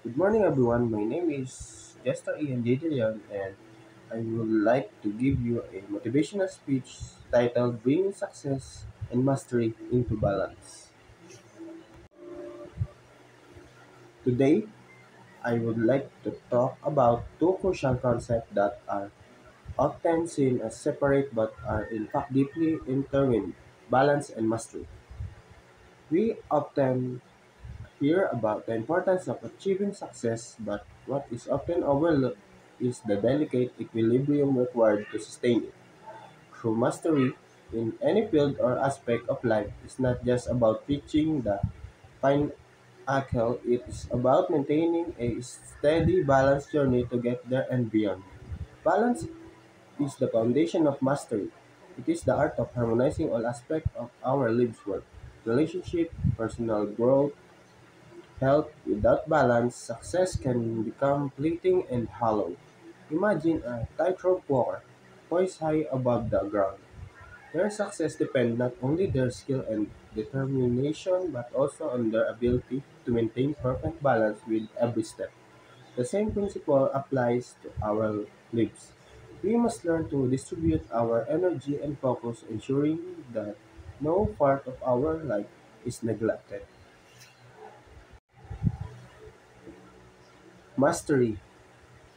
Good morning, everyone. My name is Jester Ian J. De Leon, and I would like to give you a motivational speech titled Bringing Success and Mastery into Balance. Today, I would like to talk about two crucial concepts that are often seen as separate but are in fact deeply intertwined: balance and mastery. We often hear about the importance of achieving success, but what is often overlooked is the delicate equilibrium required to sustain it. True mastery in any field or aspect of life is not just about reaching the pinnacle, it is about maintaining a steady, balanced journey to get there and beyond. Balance is the foundation of mastery. It is the art of harmonizing all aspects of our lives work, relationship, personal growth, health. Without balance, success can become fleeting and hollow. Imagine a tightrope walker poised high above the ground. Their success depends not only their skill and determination but also on their ability to maintain perfect balance with every step. The same principle applies to our lives. We must learn to distribute our energy and focus, ensuring that no part of our life is neglected. Mastery,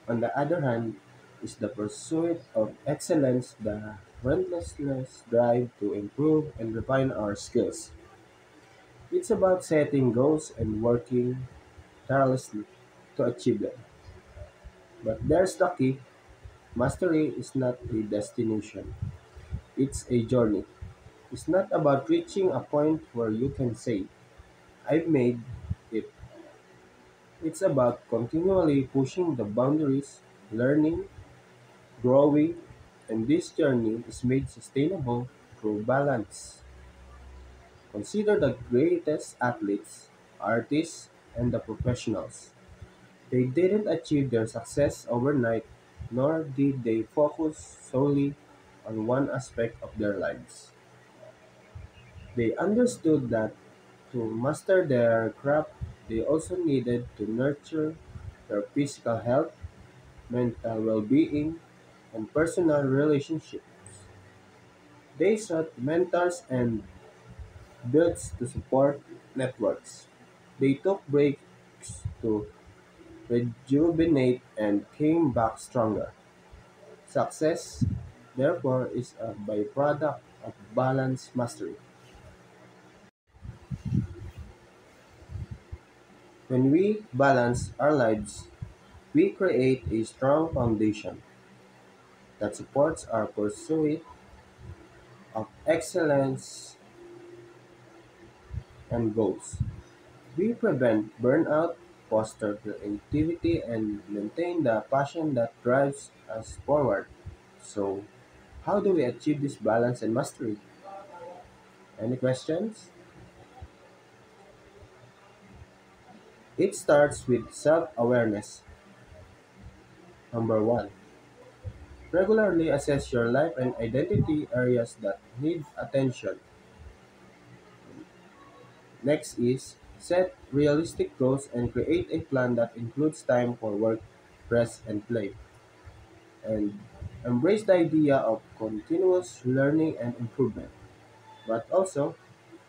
on the other hand, is the pursuit of excellence, the relentless drive to improve and refine our skills. It's about setting goals and working tirelessly to achieve them. But there's the key: mastery is not a destination, it's a journey. It's not about reaching a point where you can say, I've made it. It's about continually pushing the boundaries, learning, growing, and this journey is made sustainable through balance. Consider the greatest athletes, artists, and the professionals. They didn't achieve their success overnight, nor did they focus solely on one aspect of their lives. They understood that to master their craft, they also needed to nurture their physical health, mental well being, and personal relationships. They sought mentors and built to support networks. They took breaks to rejuvenate and came back stronger. Success, therefore, is a byproduct of balance mastery. When we balance our lives, we create a strong foundation that supports our pursuit of excellence and goals. We prevent burnout, foster creativity, and maintain the passion that drives us forward. So, how do we achieve this balance and mastery? Any questions? It starts with self awareness. Number one, regularly assess your life and identity areas that need attention. Next is set realistic goals and create a plan that includes time for work, rest, and play. And embrace the idea of continuous learning and improvement, but also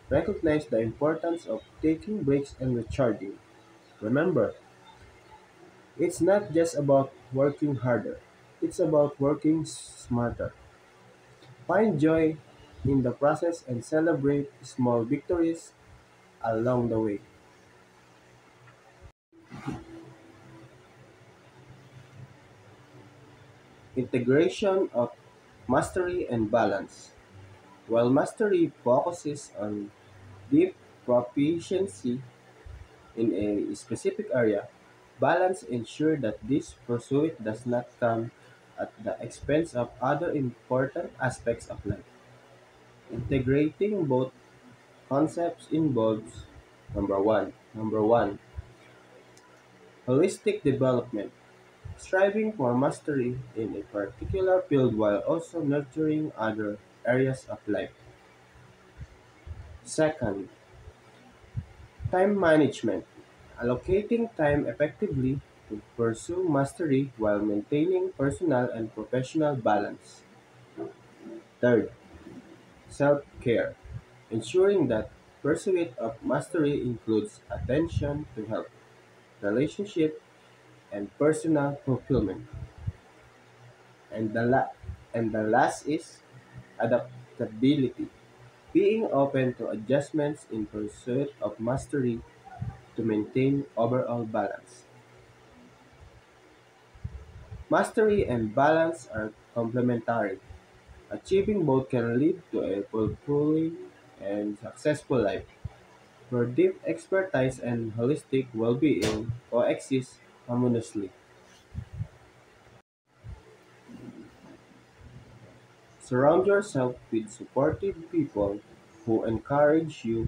recognize the importance of taking breaks and recharging. Remember, it's not just about working harder, it's about working smarter. Find joy in the process and celebrate small victories along the way. Integration of mastery and balance. While mastery focuses on deep proficiency in a specific area, balance ensures that this pursuit does not come at the expense of other important aspects of life. Integrating both concepts involves number one, holistic development, striving for mastery in a particular field while also nurturing other areas of life. Second, time management, Allocating time effectively to pursue mastery while maintaining personal and professional balance. Third, self-care. Ensuring that pursuit of mastery includes attention to health, relationship, and personal fulfillment. And the last is adaptability. Being open to adjustments in pursuit of mastery to maintain overall balance. Mastery and balance are complementary. Achieving both can lead to a fulfilling and successful life, where deep expertise and holistic well-being coexist harmoniously. Surround yourself with supportive people who encourage you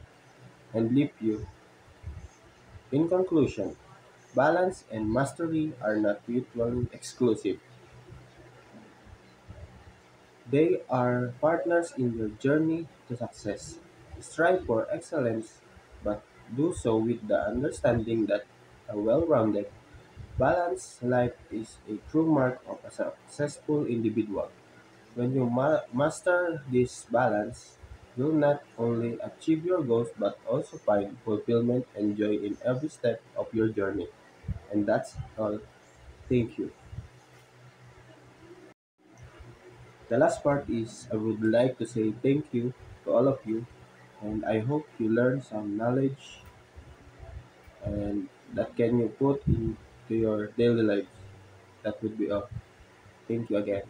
and lift you. In conclusion, balance and mastery are not mutually exclusive. They are partners in your journey to success. Strive for excellence, but do so with the understanding that a well-rounded, balanced life is a true mark of a successful individual. When you master this balance, you'll not only achieve your goals but also find fulfillment and joy in every step of your journey. And that's all. Thank you. The last part is I would like to say thank you to all of you, and I hope you learn some knowledge and that can you put into your daily lives. That would be all. Thank you again.